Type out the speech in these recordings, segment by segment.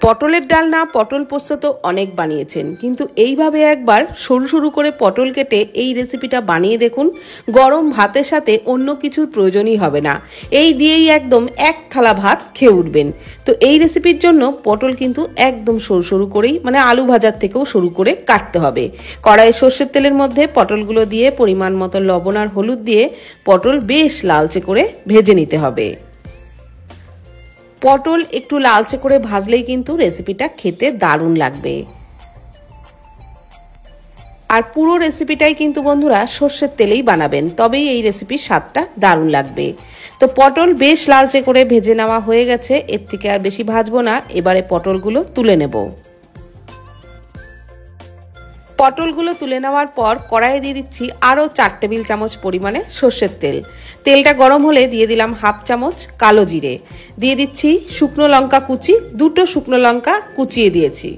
পটলের ডালনা পটল পোস্ত তো অনেক বানিয়েছেন, কিন্তু এইভাবে একবার সরু সরু করে পটল কেটে এই রেসিপিটা বানিয়ে দেখুন। গরম ভাতের সাথে অন্য কিছুর প্রয়োজনই হবে না, এই দিয়েই একদম এক থালা ভাত খেয়ে উঠবেন। তো এই রেসিপির জন্য পটল কিন্তু একদম সরু সরু করেই, মানে আলু ভাজার থেকেও সরু করে কাটতে হবে। কড়াইয়ে সর্ষের তেলের মধ্যে পটলগুলো দিয়ে পরিমাণ মতো লবণ আর হলুদ দিয়ে পটল বেশ লালচে করে ভেজে নিতে হবে। পটল একটু লালচে করে ভাজলেই কিন্তু রেসিপিটা খেতে দারুণ লাগবে। আর পুরো রেসিপিটাই কিন্তু বন্ধুরা সর্ষের তেলেই বানাবেন, তবেই এই রেসিপির স্বাদটা দারুণ লাগবে। তো পটল বেশ লালচে করে ভেজে নেওয়া হয়ে গেছে, এর থেকে আর বেশি ভাজবো না। এবারে পটলগুলো তুলে নেব। পটলগুলো তুলে নেওয়ার পর কড়াইয়ে দিয়ে দিচ্ছি আরও 4 টেবিল চামচ পরিমাণে সর্ষের তেল। তেলটা গরম হলে দিয়ে দিলাম হাফ চামচ কালো জিরে, দিয়ে দিচ্ছি শুকনো লঙ্কা কুচি, 2টো শুকনো লঙ্কা কুচিয়ে দিয়েছি।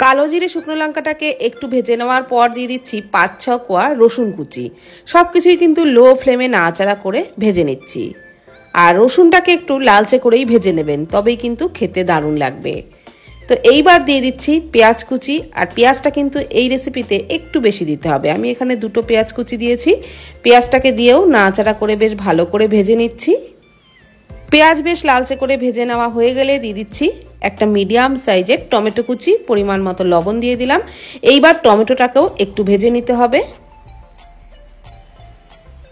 কালো জিরে শুকনো লঙ্কাটাকে একটু ভেজে নেওয়ার পর দিয়ে দিচ্ছি 5-6 কোয়া রসুন কুচি। সব কিছুই কিন্তু লো ফ্লেমে নাড়াচাড়া করে ভেজে নিচ্ছি। আর রসুনটাকে একটু লালচে করেই ভেজে নেবেন, তবেই কিন্তু খেতে দারুণ লাগবে। তো এইবার দিয়ে দিচ্ছি পেঁয়াজ কুচি, আর পেঁয়াজটা কিন্তু এই রেসিপিতে একটু বেশি দিতে হবে। আমি এখানে 2টো পেঁয়াজ কুচি দিয়েছি। পেঁয়াজটাকে দিয়েও নাড়াচাড়া করে বেশ ভালো করে ভেজে নিচ্ছি। পেঁয়াজ বেশ লালচে করে ভেজে নেওয়া হয়ে গেলে দিয়ে দিচ্ছি একটা মিডিয়াম সাইজের টমেটো কুচি, পরিমাণ মতো লবণ দিয়ে দিলাম। এইবার টমেটোটাকেও একটু ভেজে নিতে হবে।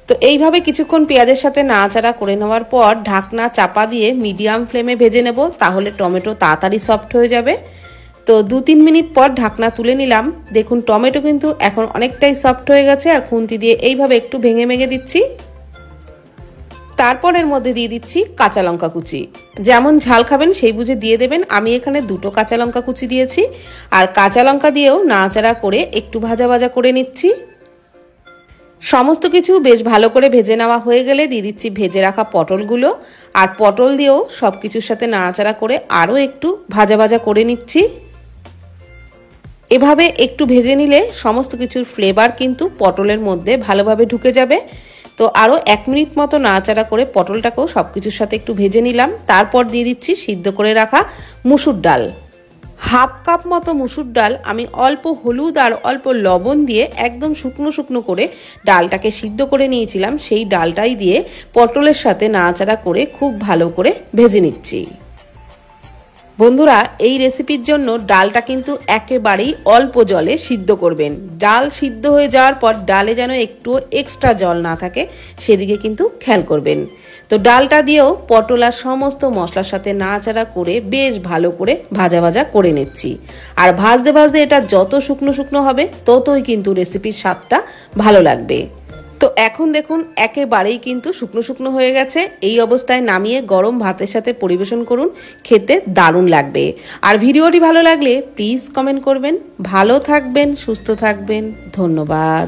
তো এইভাবে কিছুক্ষণ পেঁয়াজের সাথে নাড়াচাড়া করে নেওয়ার পর ঢাকনা চাপা দিয়ে মিডিয়াম ফ্লেমে ভেজে নেব, তাহলে টমেটো তাড়াতাড়ি সফট হয়ে যাবে। তো 2-3 মিনিট পর ঢাকনা তুলে নিলাম। দেখুন টমেটো কিন্তু এখন অনেকটাই সফট হয়ে গেছে, আর খুন্তি দিয়ে এইভাবে একটু ভেঙে ভেঙে দিচ্ছি। তারপর এর মধ্যে দিয়ে দিচ্ছি কাঁচা লঙ্কা কুচি। যেমন ঝাল খাবেন সেই বুঝে দিয়ে দেবেন। আমি এখানে 2টো কাঁচা লঙ্কা কুচি দিয়েছি। আর কাঁচা লঙ্কা দিয়েও নাড়াচাড়া করে একটু ভাজা ভাজা করে নিচ্ছি। সমস্ত কিছু বেশ ভালো করে ভেজে নেওয়া হয়ে গেলে দিয়ে দিচ্ছি ভেজে রাখা পটলগুলো, আর পটল দিয়েও সব কিছুর সাথে নাড়াচাড়া করে আরও একটু ভাজা ভাজা করে নিচ্ছি। এভাবে একটু ভেজে নিলে সমস্ত কিছুর ফ্লেভার কিন্তু পটলের মধ্যে ভালোভাবে ঢুকে যাবে। তো আরও 1 মিনিট মতো নাড়াচাড়া করে পটলটাকেও সব কিছুর সাথে একটু ভেজে নিলাম। তারপর দিয়ে দিচ্ছি সিদ্ধ করে রাখা মুসুর ডাল। হাফ কাপ মতো মুসুর ডাল আমি অল্প হলুদ আর অল্প লবণ দিয়ে একদম শুকনো শুকনো করে ডালটাকে সিদ্ধ করে নিয়েছিলাম। সেই ডালটাই দিয়ে পটলের সাথে নাড়াচাড়া করে খুব ভালো করে ভেজে নিচ্ছি। বন্ধুরা এই রেসিপির জন্য ডালটা কিন্তু একেবারেই অল্প জলে সিদ্ধ করবেন। ডাল সিদ্ধ হয়ে যাওয়ার পর ডালে যেন একটু এক্সট্রা জল না থাকে, সেদিকে কিন্তু খেয়াল করবেন। তো ডালটা দিয়েও পটল আর সমস্ত মশলার সাথে নাড়াচাড়া করে বেশ ভালো করে ভাজা ভাজা করে নিচ্ছি। আর ভাজতে ভাজতে এটা যত শুকনো শুকনো হবে ততই কিন্তু রেসিপির স্বাদটা ভালো লাগবে। তো এখন দেখুন একেবারেই কিন্তু শুকনো শুকনো হয়ে গেছে। এই অবস্থায় নামিয়ে গরম ভাতের সাথে পরিবেশন করুন, খেতে দারুণ লাগবে। আর ভিডিওটি ভালো লাগলে প্লিজ কমেন্ট করবেন। ভালো থাকবেন, সুস্থ থাকবেন, ধন্যবাদ।